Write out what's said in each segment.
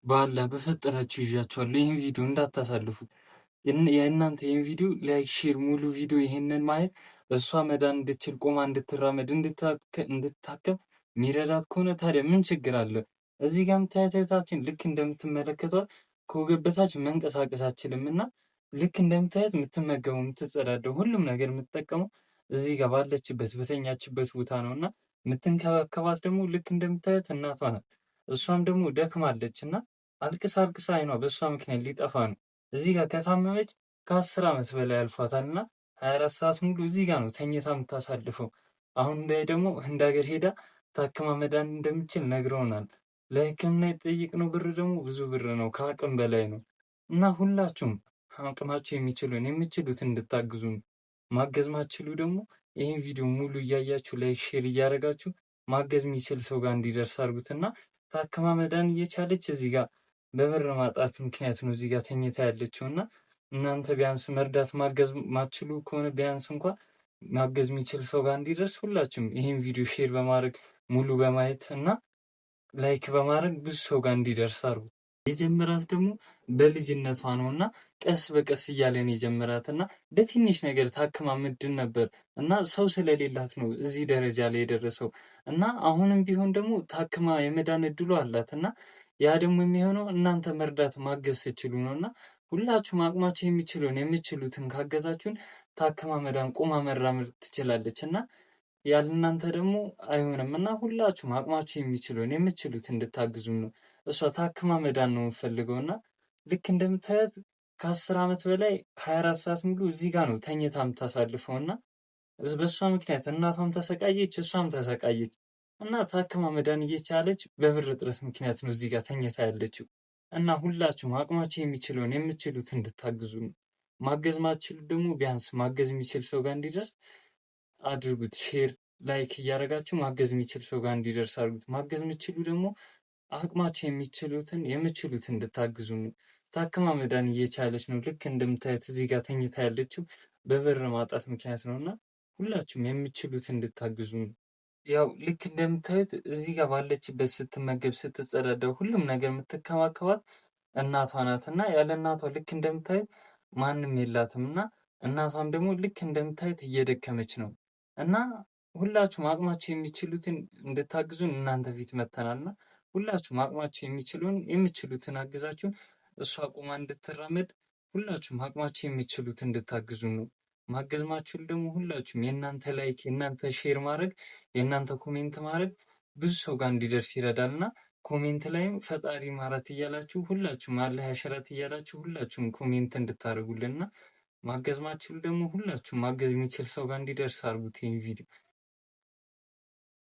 ባላ በፈጠራችሁ ይዣችኋለሁ። ይህን ቪዲዮ እንዳታሳልፉት። የእናንተ ይህን ቪዲዮ ላይክ፣ ሼር፣ ሙሉ ቪዲዮ ይሄንን ማየት እሷ መዳን እንድትችል ቆማ እንድትራመድ እንድታከም የሚረዳት ከሆነ ታዲያ ምን ችግር አለ? እዚህ ጋር የምታያታችን ልክ እንደምትመለከቷት ከወገብ በታች መንቀሳቀስ አትችልም እና ልክ እንደምታያት የምትመገበው የምትጸዳደው ሁሉም ነገር የምትጠቀመው እዚህ ጋር ባለችበት በተኛችበት ቦታ ነው እና የምትንከባከባት ደግሞ ልክ እንደምታያት እናቷ ናት። እሷም ደግሞ ደክማለች እና አልቅሳ አልቅሳ አይኗ በእሷ ምክንያት ሊጠፋ ነው። እዚህ ጋር ከታመመች ከ10 ዓመት በላይ አልፏታል እና 24 ሰዓት ሙሉ እዚህ ጋር ነው ተኝታ የምታሳልፈው። አሁን ላይ ደግሞ ህንድ ሀገር ሄዳ ታክማ መዳን እንደምችል ነግረውናል። ለሕክምና የጠየቅነው ብር ደግሞ ብዙ ብር ነው፣ ከአቅም በላይ ነው እና ሁላችሁም አቅማችሁ የምችሉትን እንድታግዙ ነው። ማገዝ ማትችሉ ደግሞ ይህን ቪዲዮ ሙሉ እያያችሁ ላይክ፣ ሼር እያደረጋችሁ ማገዝ የሚችል ሰው ጋር እንዲደርስ አድርጉትና ታክማ መዳን እየቻለች እዚህ ጋር በብር ማጣት ምክንያት ነው እዚህ ጋር ተኝታ ያለችው እና እናንተ ቢያንስ መርዳት ማገዝ ማትችሉ ከሆነ ቢያንስ እንኳ ማገዝ የሚችል ሰው ጋር እንዲደርስ ሁላችሁም ይህን ቪዲዮ ሼር በማድረግ ሙሉ በማየት እና ላይክ በማድረግ ብዙ ሰው ጋር እንዲደርስ አድርጉ። የጀመራት ደግሞ በልጅነቷ ነው እና ቀስ በቀስ እያለን የጀመራት እና በትንሽ ነገር ታክማ ምድን ነበር እና ሰው ስለሌላት ነው እዚህ ደረጃ ላይ የደረሰው እና አሁንም ቢሆን ደግሞ ታክማ የመዳን እድሉ አላት እና ያ ደግሞ የሚሆነው እናንተ መርዳት ማገዝ ስችሉ ነው እና ሁላችሁም አቅማችሁ የምችሉትን ካገዛችሁን ታክማ መዳን ቆማ መራመድ ትችላለች እና ያለ እናንተ ደግሞ አይሆንም እና ሁላችሁም አቅማችሁ የምችሉት እንድታግዙ ነው። እሷ ታክማ መዳን ነው የምፈልገው እና ልክ እንደምታያት ከ10 ዓመት በላይ ከ24 ሰዓት ሙሉ እዚህ ጋር ነው ተኝታ የምታሳልፈው እና በእሷ ምክንያት እናቷም ተሰቃየች፣ እሷም ተሰቃየች እና ታክማ መዳን እየቻለች በብር እጥረት ምክንያት ነው እዚህ ጋር ተኝታ ያለችው እና ሁላችሁም አቅማችሁ የምችሉት እንድታግዙ ነው። ማገዝ ማትችሉ ደግሞ ቢያንስ ማገዝ የሚችል ሰው ጋር እንዲደርስ አድርጉት። ሼር ላይክ እያደረጋችሁ ማገዝ የሚችል ሰው ጋር እንዲደርስ አድርጉት። ማገዝ የምትችሉ ደግሞ አቅማችሁ የምችሉትን እንድታግዙ ነው። ታክማ መዳን እየቻለች ነው። ልክ እንደምታዩት እዚህ ጋር ተኝታ ያለችው በብር ማጣት ምክንያት ነው እና ሁላችሁም የምችሉት እንድታግዙ ነው። ያው ልክ እንደምታዩት እዚህ ጋር ባለችበት ስትመገብ፣ ስትጸዳዳው ሁሉም ነገር የምትከባከባት እናቷ ናት እና ያለ እናቷ ልክ እንደምታዩት ማንም የላትም እና እናቷም ደግሞ ልክ እንደምታዩት እየደከመች ነው እና ሁላችሁም አቅማችሁ የሚችሉትን እንድታግዙን እናንተ ፊት መተናልና ሁላችሁም አቅማችሁ የምችሉትን አግዛችሁን እሷ ቆማ እንድትራመድ ሁላችሁም አቅማችሁ የሚችሉትን እንድታግዙ ነው። ማገዝ ማትችሉ ደግሞ ሁላችሁም የእናንተ ላይክ፣ የእናንተ ሼር ማድረግ፣ የእናንተ ኮሜንት ማድረግ ብዙ ሰው ጋር እንዲደርስ ይረዳልና ኮሜንት ላይም ፈጣሪ ማራት እያላችሁ ሁላችሁም አላህ ያሽራት እያላችሁ ሁላችሁም ኮሜንት እንድታደርጉልንና ማገዝ ማትችሉ ደግሞ ሁላችሁም ማገዝ የሚችል ሰው ጋር እንዲደርስ አድርጉት ይህን ቪዲዮ።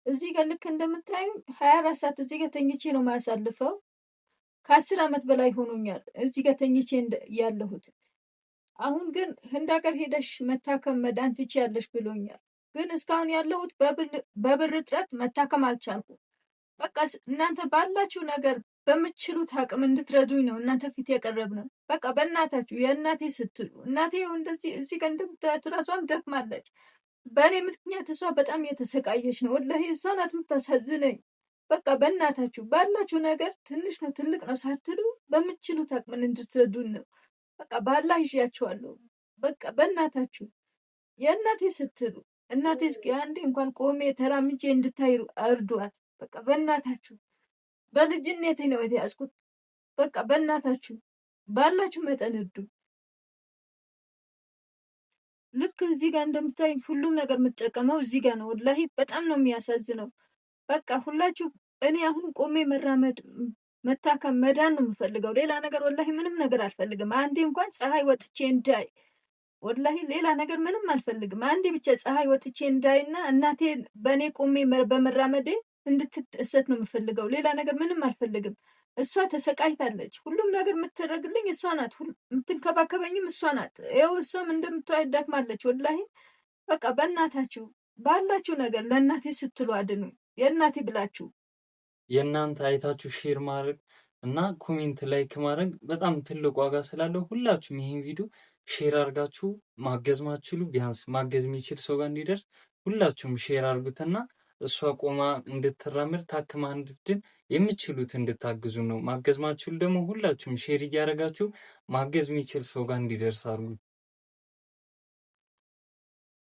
እዚህ ጋር ልክ እንደምታዩ 24 ሰዓት እዚህ ጋር ተኝቼ ነው የማያሳልፈው። ከ10 ዓመት በላይ ሆኖኛል እዚህ ጋር ተኝቼ ያለሁት። አሁን ግን ህንድ ሀገር ሄደሽ መታከም መዳን ትችያለሽ ብሎኛል። ግን እስካሁን ያለሁት በብር እጥረት መታከም አልቻልኩም። በቃ እናንተ ባላችሁ ነገር በምትችሉት አቅም እንድትረዱኝ ነው እናንተ ፊት የቀረብነው። በቃ በእናታችሁ የእናቴ ስትሉ እናቴ እንደዚህ እዚህ ጋር እንደምታያት ራሷም ደክማለች። በእኔ ምክንያት እሷ በጣም የተሰቃየች ነው። ወላሂ እሷ ናት የምታሳዝነኝ። በቃ በእናታችሁ ባላችሁ ነገር ትንሽ ነው ትልቅ ነው ሳትሉ በምትችሉት አቅምን እንድትረዱን ነው። በቃ ባላህ ይዣችኋለሁ። በቃ በእናታችሁ የእናቴ ስትሉ እናቴ እስኪ አንዴ እንኳን ቆሜ ተራምጄ እንድታይሩ እርዷት። በቃ በእናታችሁ በልጅነቴ ነው የተያዝኩት። በቃ በእናታችሁ ባላችሁ መጠን እርዱ። ልክ እዚህ ጋር እንደምታይ ሁሉም ነገር የምጠቀመው እዚህ ጋር ነው። ወላሂ በጣም ነው የሚያሳዝነው። በቃ ሁላችሁ እኔ አሁን ቆሜ መራመድ መታከም መዳን ነው የምፈልገው። ሌላ ነገር ወላሂ ምንም ነገር አልፈልግም። አንዴ እንኳን ፀሐይ ወጥቼ እንዳይ ወላሂ ሌላ ነገር ምንም አልፈልግም። አንዴ ብቻ ፀሐይ ወጥቼ እንዳይና እናቴ በእኔ ቆሜ በመራመዴ እንድትደሰት ነው የምፈልገው። ሌላ ነገር ምንም አልፈልግም። እሷ ተሰቃይታለች። ሁሉም ነገር የምትደረግልኝ እሷ ናት። የምትንከባከበኝም እሷ ናት። ይኸው እሷም እንደምታዩት ደክማለች። ወላሂ በቃ በእናታችሁ ባላችሁ ነገር ለእናቴ ስትሉ አድኑ። የእናቴ ብላችሁ የእናንተ አይታችሁ ሼር ማድረግ እና ኮሜንት ላይክ ማድረግ በጣም ትልቅ ዋጋ ስላለው ሁላችሁም ይህን ቪዲዮ ሼር አድርጋችሁ ማገዝ ማትችሉ ቢያንስ ማገዝ የሚችል ሰው ጋር እንዲደርስ ሁላችሁም ሼር አድርጉትና እሷ ቆማ እንድትራመድ ታክማ እንድትድን የምትችሉት እንድታግዙ ነው። ማገዝ ማትችሉ ደግሞ ሁላችሁም ሼር እያደረጋችሁ ማገዝ የሚችል ሰው ጋር እንዲደርስ አድርጉ።